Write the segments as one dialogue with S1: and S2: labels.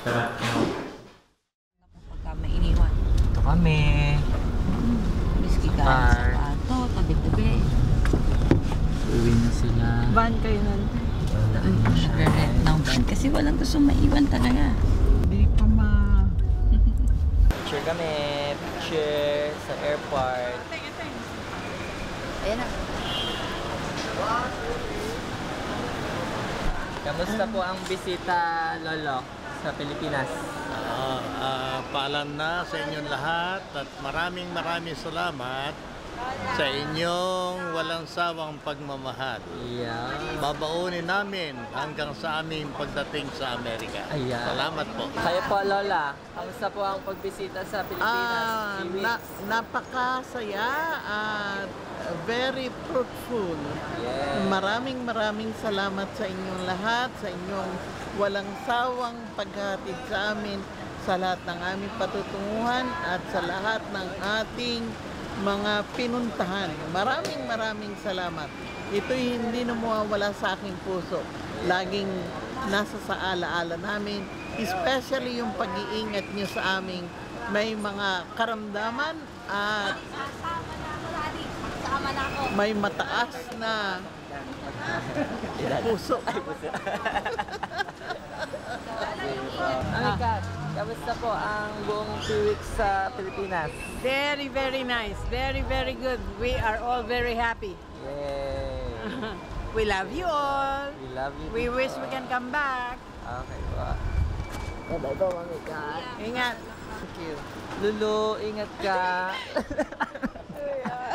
S1: Tara.
S2: Pagka may iniwan.
S1: Ito kami.
S2: Miski ka sa sapato, tabi-tabi.
S1: Uwi na sila.
S3: Van kayo nun.
S2: Nag-rent ng van kasi walang gusto maiwan talaga.
S3: Hindi pa
S1: Picture kami. Picture sa airport.
S2: Ayan na.
S1: Kamusta po ang bisita, Lolo, sa Pilipinas?
S4: Paalam na sa inyong lahat at maraming salamat sa inyong walang sawang pagmamahal.
S1: Yeah.
S4: Babaunin namin hanggang sa aming pagdating sa Amerika.
S1: Ayan.
S4: Salamat po.
S1: Kayo po, Lola, kamusta po ang pagbisita sa Pilipinas? 3 weeks.
S3: Napakasaya at very fruitful.
S1: Yes.
S3: Maraming salamat sa inyong lahat, sa inyong walang sawang paghatid sa amin, sa lahat ng aming patutunguhan at sa lahat ng ating mga pinuntahan. Maraming salamat. Ito'y hindi na mawawala sa aking puso. Laging nasa sa alaala namin, especially yung pag-iingat nyo sa aming may mga karamdaman at may mataas na puso.
S1: Amikat, kamusta po ang buong 2 weeks sa Pilipinas?
S3: Very nice. Very good. We are all very happy.
S1: Yay!
S3: We love you all.
S1: We love you.
S3: We
S1: too.
S3: wish we can come back.
S1: Okay po. Bye-bye po, Amikat.
S3: Ingat. Thank you.
S1: Lulu, ingat ka.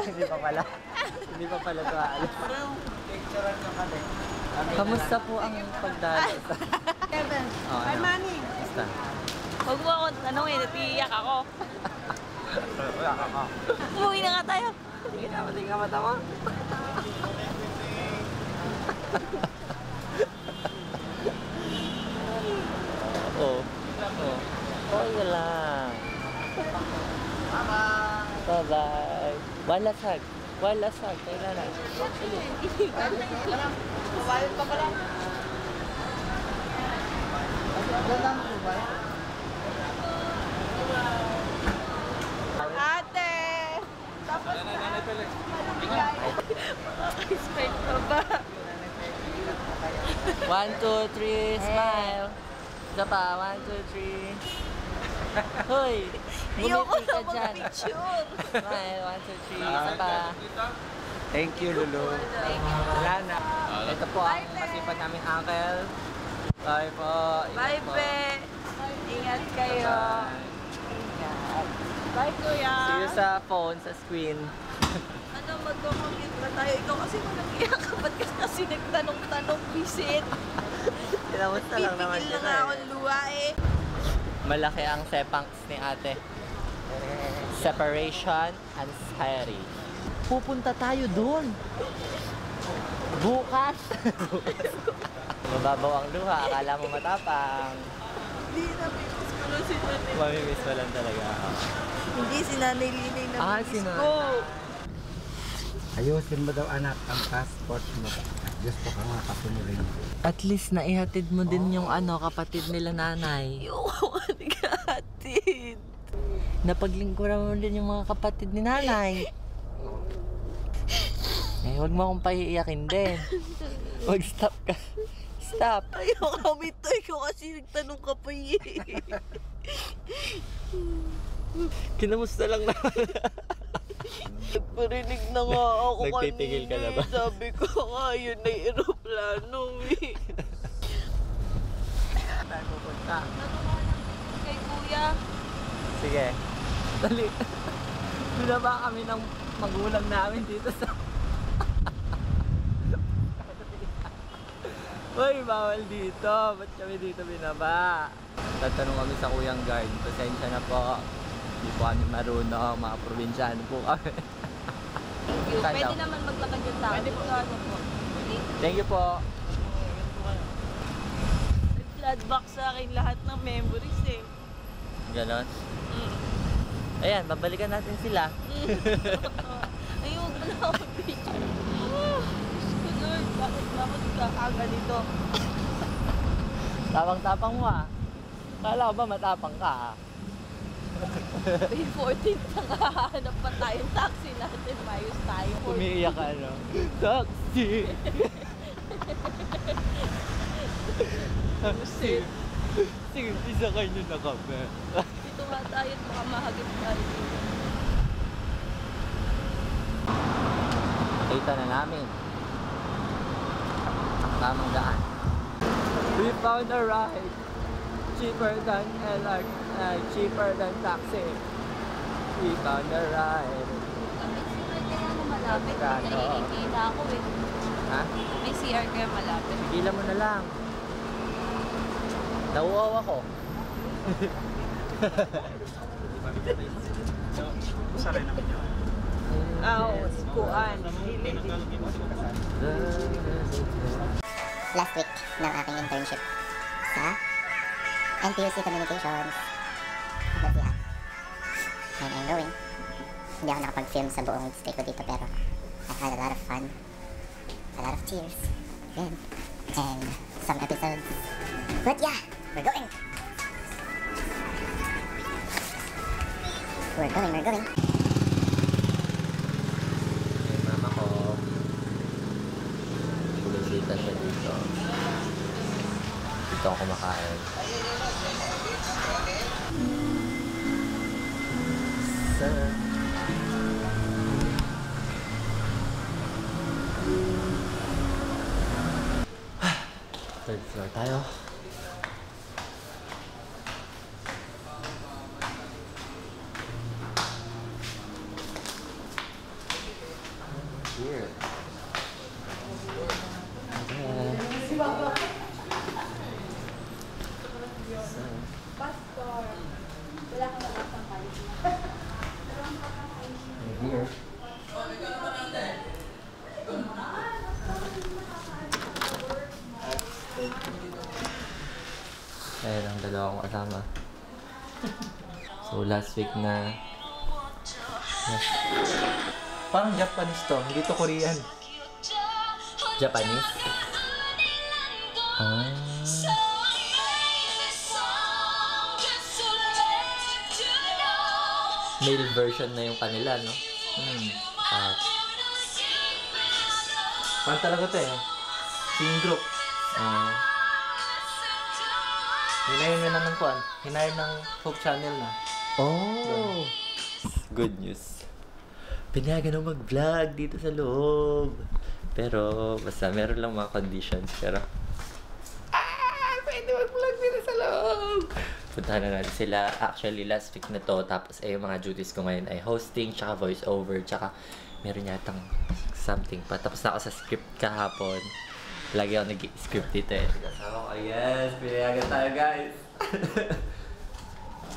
S1: Hindi pa pala. Hindi pa pala ito aalis. Picturean nyo kami. Kamusta po ang pagdalo sa...
S3: Kevin,
S1: Oh,
S3: hi
S1: ano?
S3: Manny.
S1: Basta.
S2: Huwag mo ako tanongin, natiiyak ako. Umuwi na nga tayo.
S1: Sige na, mating ka mata mo. Oo. Okay lang. Bye-bye. Walasag. Walasag. Kailangan.
S2: Mobile pa pala.
S3: Ate!
S2: Makaka-spike pa ba?
S1: 1, 2, 3, smile. Isa pa, 1, 2, 3. Hoy!
S2: Ayoko
S1: Bumiti ka
S2: na
S1: dyan.
S2: mag-picture.
S1: Smile, 1, 2, 3. Isa pa. Thank you, Lulu. Wala na. Ito po ang masipag namin uncle. Bye po.
S2: Bye,
S1: Ingat po.
S2: be. Ingat kayo. Ingat. Bye, kuya.
S1: See you sa phone, sa screen.
S2: Ano, magkakamit na tayo. Ikaw kasi mag-iyak ka. Ba't kasi nagtanong-tanong visit?
S1: Kinamusta lang naman
S2: Pipigil na
S1: kita
S2: nga
S1: eh.
S2: akong luwa eh.
S1: Malaki ang sepangs ni ate. Separation anxiety. Pupunta tayo doon. Bukas. Mababaw ang luha. Akala mo matapang.
S2: Hindi, namimiss ko na si Nanay.
S1: Mamimiss mo lang talaga.
S2: Hindi, si Nanay Linay namimiss
S1: si Nanay.
S2: ko.
S5: Ayusin mo daw anak ang passport mo. Diyos po ka nga kasunulin.
S1: At least naihatid mo din yung kapatid nila nanay.
S2: Ayoko ka naghahatid.
S1: Napaglingkuran mo din yung mga kapatid ni nanay. Eh, huwag mo akong pahiiyakin din. Huwag stop ka. Stop.
S2: Ayoko kami to. Ikaw kasi nagtanong ka pa eh.
S1: Kinamusta lang naman.
S2: Nagparinig na nga ako
S1: Nagpipigil ka na ba?
S2: kanina eh. Sabi ko nga, yun na yung aeroplano eh.
S1: Saan pupunta?
S2: Kay kuya.
S1: Sige. Dali. Binaba kami ng magulang namin dito sa... Uy, bawal dito. Ba't kami dito binaba? Tatanong kami sa kuyang guard. Pasensya na po. Hindi po kami marunong. Mga probinsyano po kami.
S2: Thank you.
S1: Saan
S2: Pwede
S1: daw?
S2: naman maglakad yung tao. Pwede po.
S1: Thank you po.
S2: Flatback sa akin lahat ng memories eh.
S1: Ganon. Ayan, babalikan natin sila.
S2: Ayun, wala ako mag-picture. Lord, bakit ba ako nagkakaga dito?
S1: Tapang-tapang mo ah. Kala ko ba matapang ka ha?
S2: May 14 na nga, hanap pa tayong taxi natin, mayos tayo.
S1: Umiiyak ka, no? Taxi! Taxi! Sige, isa kayo na kami.
S2: Dito nga tayo at baka mahagip tayo.
S1: Kita na namin ang tamang daan. We found a ride cheaper than cheaper than taxi. We found a ride.
S2: Kaya mo malapit, naiingi na ako eh.
S1: Ha?
S2: May CR kaya malapit.
S1: Pigilan mo na lang. Nauuaw ako.
S2: Kuan.
S6: Last week ng aking internship sa NPUC Communications. Abadya. And I'm going. Hindi ako nakapag-film sa buong stay ko dito pero I've had a lot of fun, a lot of tears, and some episodes. But yeah, we're going. We're going.
S1: Yung mama ko, bumisita siya dito. Dito ako kumakain. Third floor tayo. Here. Here. Ayan ang dalawa kong kasama. So last week na parang Japanese to, hindi to Korean. Japanese? Ah. Male version na yung kanila, no? Parang talaga to eh. Sing group. Hinayin na ng kuan. Hinayin ng Hope Channel na. Oh! Good news. Pinayagan na mag-vlog dito sa loob. Pero, basta meron lang mga conditions. Pero, pwede mag-vlog dito sa loob. Puntahan na natin sila. Actually, last week na to. Tapos, yung mga duties ko ngayon ay hosting, tsaka voice-over, tsaka meron yatang something pa. Tapos na ako sa script kahapon. Lagi ako nag-script dito eh. Kasama ko, yes! Pinayagan tayo, guys!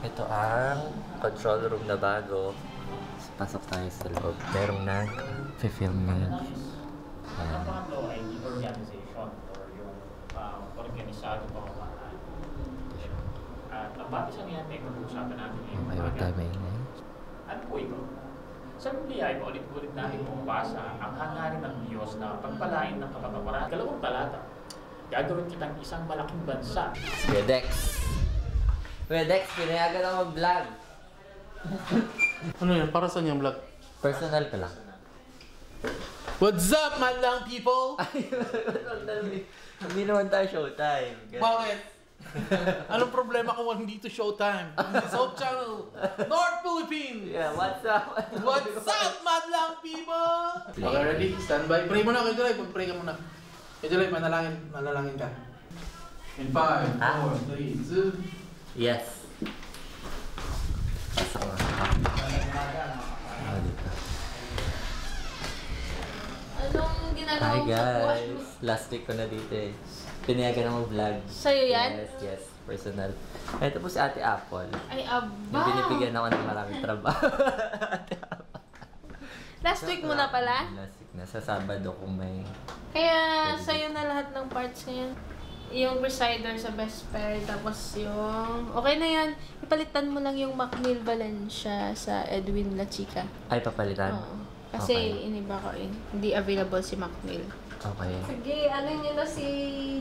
S1: Ito ang control room na bago. Pasok tayo sa loob. Merong nag-film ngayon.
S7: Pangatlo ay the organization or yung organisado pamamaraan. At ang bati sa niyan ay pag-uusapan natin yung
S1: May wag tayo maingay.
S7: ano po ito? Sa Biblia ay paulit-ulit natin pumabasa ang hangarin ng Diyos na pagpalain ng kapatawaran. Kalawang talata, gagawin kitang isang malaking bansa.
S1: Kuya Dex! Kuya Dex, pinayagan ako mag-vlog.
S8: Ano yan? Para saan yung vlog?
S1: Personal ka lang.
S8: What's up, madlang people?
S1: Hindi naman tayo showtime.
S8: Bakit? Anong problema kung hindi to showtime? This is Hope Channel, North Philippines!
S1: Yeah, what's up?
S8: What's up, madlang people? Okay, ready? Stand by. Pray muna kay Jalay. Pag-pray ka muna. Kay Jalay, manalangin ka. In 5, 4, 3, 2...
S1: Yes. Pasok nga. Dito.
S2: Anong ginagawa
S1: Hi
S2: mo sa buwan?
S1: guys! Last week ko na dito eh. Pinayagan ako mag-vlog.
S2: Sa'yo yan?
S1: Yes. Personal. Ito po si Ate Apple.
S2: Ay,
S1: Yung
S2: aba!
S1: binibigyan ako ng maraming trabaho.
S2: Last week mo na pala?
S1: Last week na. Sa Sabado kung may...
S2: Kaya sa'yo na lahat ng parts ngayon. Yung presider sa best pair, tapos yung... Okay na yan. Ipalitan mo lang yung Macmill Valencia sa Edwin La Chica.
S1: Ay, papalitan?
S2: Oo. Kasi
S1: Okay.
S2: iniba ko eh. Hindi available si Macmill.
S1: Okay.
S2: Sige, ano niyo na si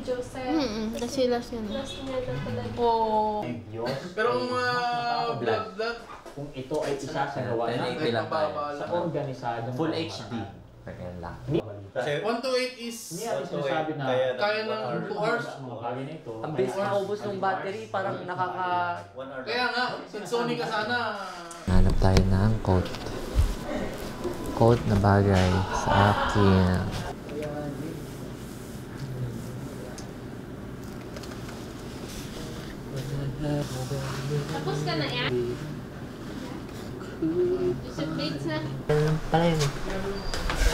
S2: Joseph?
S9: Kasi last yun.
S2: Last niya na talaga.
S9: Oh.
S8: Pero kung vlog,
S7: Kung ito ay isa sa gawa ng
S1: 1080 lang tayo.
S7: sa organisado.
S1: Full HD. Ganyan lang.
S8: 1 to 8 is
S7: Hindi natin sinasabi na
S8: kaya ng 2 hours.
S7: mga bagay na ito.
S1: Ang bilis naubos ng battery, parang
S8: Kaya nga, sa Sony ka sana.
S1: Hanap tayo ng quote. Quote na bagay sa akin.
S2: Tapos ka na yan? Isang plates na.
S1: Pala yun.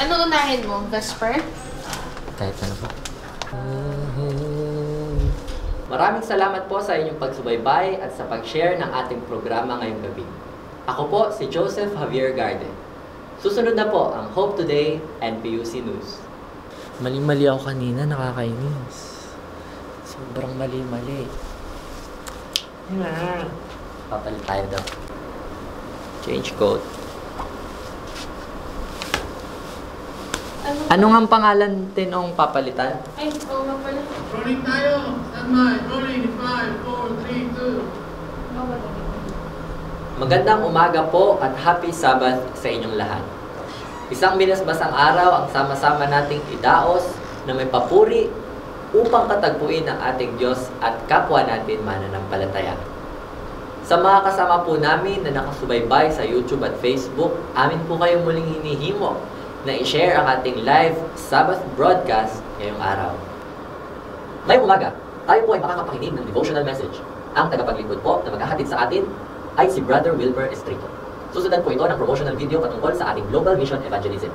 S2: Ano unahin mo? Vesper?
S1: Kahit ano po. Maraming salamat po sa inyong pagsubaybay at sa pag-share ng ating programa ngayong gabi. Ako po si Joseph Javier Garde. Susunod na po ang Hope Today and PUC News. Mali-mali ako kanina, nakakainis. Sobrang mali-mali. Papalit tayo daw. Change code. Ano nga ang pangalan tinong papalitan?
S2: Ay, oo nga pala.
S8: Rolling tayo. Stand by. Rolling. 5, 4, 3, 2.
S1: Magandang umaga po at happy Sabbath sa inyong lahat. Isang binasbasang araw ang sama-sama nating idaos na may papuri upang katagpuin ang ating Diyos at kapwa natin mananampalataya. Sa mga kasama po namin na nakasubaybay sa YouTube at Facebook, amin po kayong muling hinihimo na i-share ang ating live Sabbath broadcast ngayong araw. Ngayong umaga, tayo po ay makakapakinig ng devotional message. Ang tagapaglingkod po na maghahatid sa atin ay si Brother Wilber Estrito. Susundan po ito ng promotional video patungkol sa ating Global Mission Evangelism.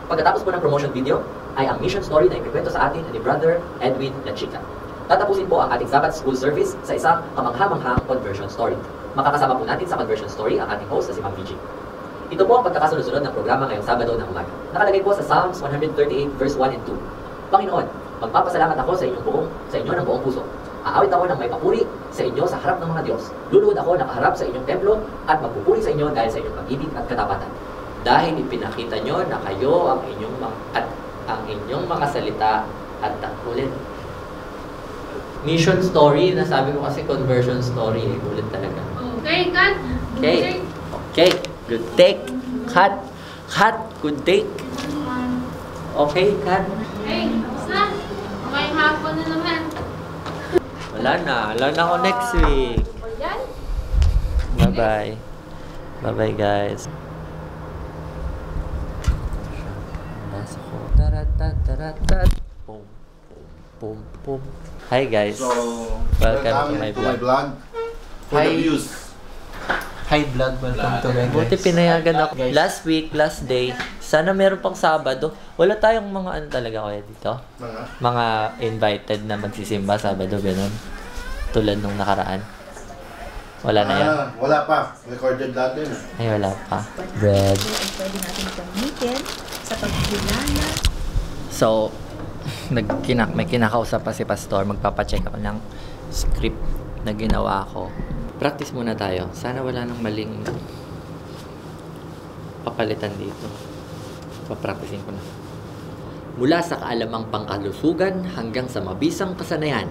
S1: Pagkatapos po ng promotion video, ay ang mission story na ikikwento sa atin ni Brother Edwin Lachica. Tatapusin po ang ating Sabbath School Service sa isang kamangha-manghang conversion story. Makakasama po natin sa conversion story ang ating host na si Ma'am VG. Ito po ang pagkakasunod-sunod ng programa ngayong Sabado ng umaga. Nakalagay po sa Psalms 138 verse 1 and 2. Panginoon, magpapasalamat ako sa inyo ng buong puso. Aawit ako ng may papuri sa inyo sa harap ng mga Diyos. Luluhod ako nakaharap sa inyong templo at magpupuri sa inyo dahil sa inyong pag-ibig at katapatan. Dahil ipinakita nyo na kayo ang inyong mga salita at ulit. Mission story, nasabi ko kasi conversion story, ulit talaga.
S2: Okay, cut.
S1: Okay. Okay. Good take. Cut. Cut. Good take. Okay, cut.
S2: Hey, tapos na. Okay, hapon na naman.
S1: Wala na. Wala na ako next week.
S2: O yan?
S1: Bye-bye. Bye-bye, guys. Nasa ko. Tarat-tat-tarat-tat. Pum, pum, pum. Hi, guys.
S10: So,
S1: Welcome to my vlog.
S10: For
S1: Hi.
S10: the views.
S5: Hi vlog, welcome to my
S1: Buti pinayagan ako. Last week, last day. Sana meron pang Sabado. Wala tayong mga ano talaga kaya dito? Mga invited na magsisimba Sabado, gano'n. Tulad nung nakaraan. Wala na yan.
S10: Wala pa. Recorded natin.
S1: Ay, wala pa. Bread.
S9: Pwede natin gamitin sa pagkilala.
S1: So, may kinakausap pa si Pastor. Magpapacheck ako ng script na ginawa ko. Practice muna tayo. Sana wala nang maling papalitan dito. Papracticein ko na. Mula sa kaalamang pangkalusugan hanggang sa mabisang kasanayan.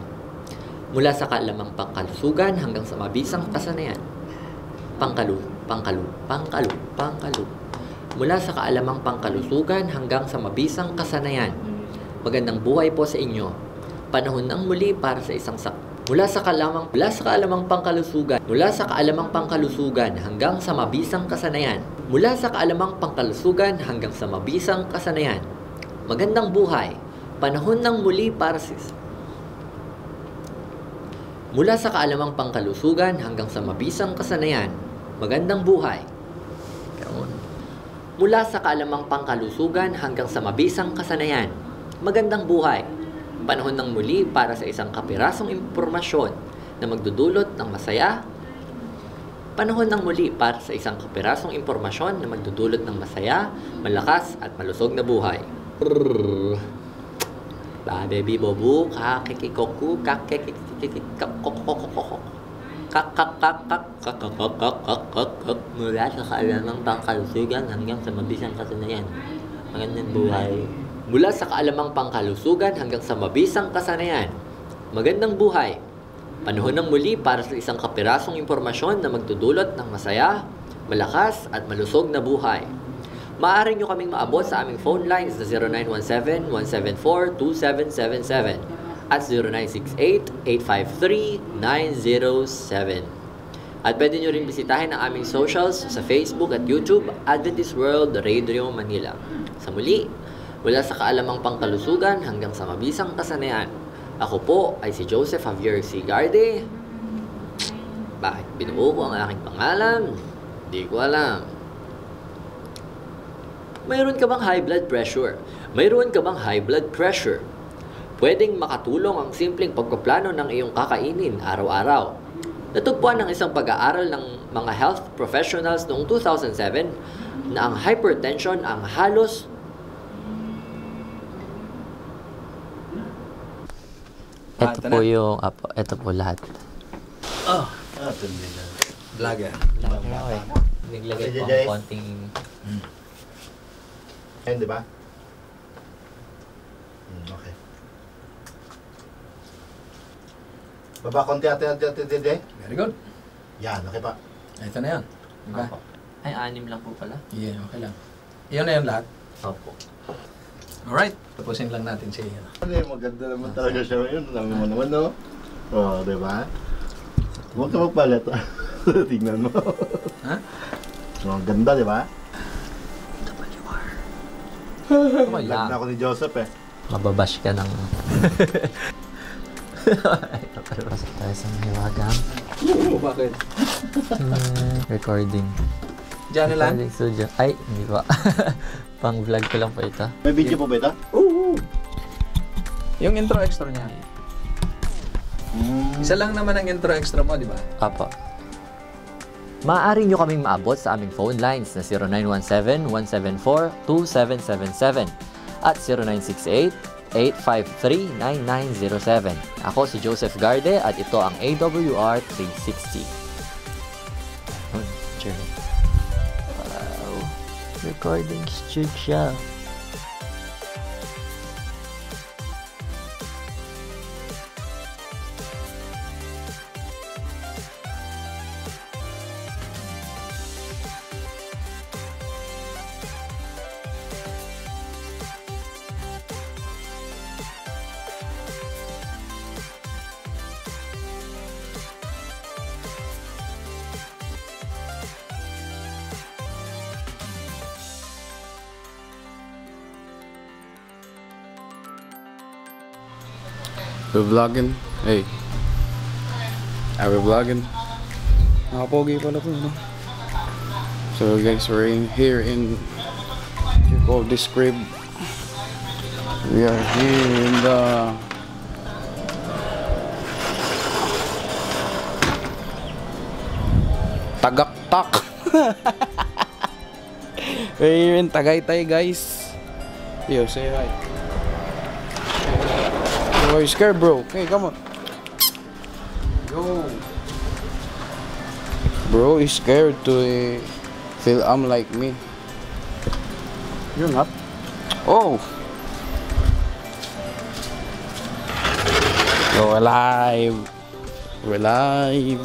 S1: Mula sa kaalamang pangkalusugan hanggang sa mabisang kasanayan. Pangkalu. Mula sa kaalamang pangkalusugan hanggang sa mabisang kasanayan. Magandang buhay po sa inyo. Panahon ng muli para sa isang mula sa kaalamang pangkalusugan hanggang sa mabisang kasanayan. Mula sa kaalamang pangkalusugan hanggang sa mabisang kasanayan. Magandang buhay. Panahon ng muli para sa mula sa kaalamang pangkalusugan hanggang sa mabisang kasanayan. Magandang buhay. Mula sa kaalamang pangkalusugan hanggang sa mabisang kasanayan. Magandang buhay. Panahon ng muli para sa isang kapirasong impormasyon na magdudulot ng masaya. Panahon ng muli para sa isang kapirasong impormasyon na magdudulot ng masaya, malakas at malusog na buhay. Ba baby bobu, kakikikoku, mula sa kaalamang pangkalusugan hanggang sa mabisang kasanayan. Magandang buhay. Mula sa kaalamang pangkalusugan hanggang sa mabisang kasanayan. Magandang buhay! Panahon ng muli para sa isang kapirasong impormasyon na magdudulot ng masaya, malakas at malusog na buhay. Maaari nyo kaming maabot sa aming phone lines na 0917-174-2777 at 0968-853-907. At pwede nyo rin bisitahin ang aming socials sa Facebook at YouTube, Adventist World Radio Manila. Sa muli, mula sa kaalamang pangkalusugan hanggang sa mabisang kasanayan. Ako po ay si Joseph Javier C. Garde. Bakit binuo ko ang aking pangalan? Hindi ko alam. Mayroon ka bang high blood pressure? Mayroon ka bang high blood pressure? Pwedeng makatulong ang simpleng pagpaplano ng iyong kakainin araw-araw. Natugpuan ng isang pag-aaral ng mga health professionals noong 2007 na ang hypertension ang halos ito po lahat.
S5: Ito nila. Vlogger.
S1: Naglagay po ang konting...
S10: Ayan, di ba? Okay. Baba konti ate.
S5: Very good.
S10: Yan, okay pa.
S5: Ito na yan. Diba?
S1: Ay, 6 lang po pala.
S5: Yeah, okay lang. Iyon na yung lahat.
S1: Opo.
S5: Alright. Tapusin lang natin siya.
S10: Maganda naman talaga siya ngayon. Alam mo naman, no? Oo, di ba? Huwag ka magpalit. Tingnan mo.
S5: Ha?
S10: Ang ganda, di ba?
S5: Come on,
S10: Lag na ako ni Joseph eh.
S1: Mababash ka ng... Ito pala pasok tayo sa mahiwagang.
S5: Bakit?
S1: Recording.
S5: Diyan na lang?
S1: Recording studio. Ay, hindi pa. Pang vlog ko lang po ito.
S10: May video po ba ito?
S5: Oo. Yung intro extra niya. Isa lang naman ang intro extra mo, di ba?
S1: Apo. Maaari nyo kaming maabot sa aming phone lines na 0917-174-2777 at 0968-853-9907. Ako si Joseph Garde at ito ang AWR 360. Wow. Recording studio.
S11: We're vlogging. Hey. Are we vlogging? Nakapogi pala po, no? So guys, we're here in you call this crib. We are here in the Tagaktak. We're here in Tagaytay, guys. Yo, say hi. Why are you scared, bro? Hey, come on. Yo. Bro is scared to feel like me. You're not. Oh. We're alive. We're alive.